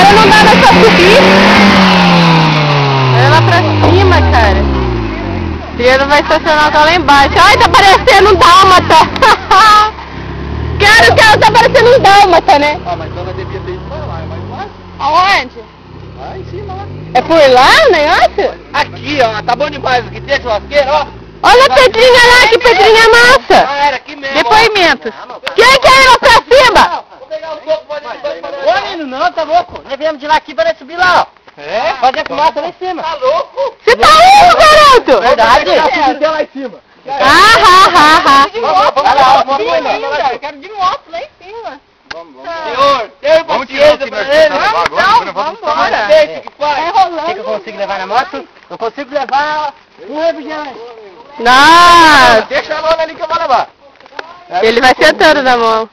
Agora não dá mais pra subir. Olha lá pra cima, cara. Pedro vai estacionar tá lá embaixo. Ai, tá parecendo um dálmata. Quero, tá parecendo um dálmata, né? Ah, mas então vai ter que ir pra lá, é mais fácil. Aonde? Lá em cima, lá. É por lá o negócio? Aqui, ó, tá bom demais. Aqui tem a churrasqueira, ó. Olha a pedrinha lá, que pedrinha massa. Ah, era aqui mesmo. Depoimentos. Quem quer ir lá pra cima? Vou pegar o topo, pode ir. Ô, menino, não, tá louco. Nós viemos de lá aqui para subir lá, ó. É? Fazer fumaça lá em cima. Tá louco? Você tá indo, garoto? Verdade? Até lá em cima. Vai lá, eu quero de moto lá em cima. Vamos. Senhor, tenha paciência pra ele. Vamos embora. Tá enrolando. O que eu consigo levar na moto? Eu consigo levar um refrigerante. Não, Deixa a lona ali que eu vou levar. ele vai sentando na mão.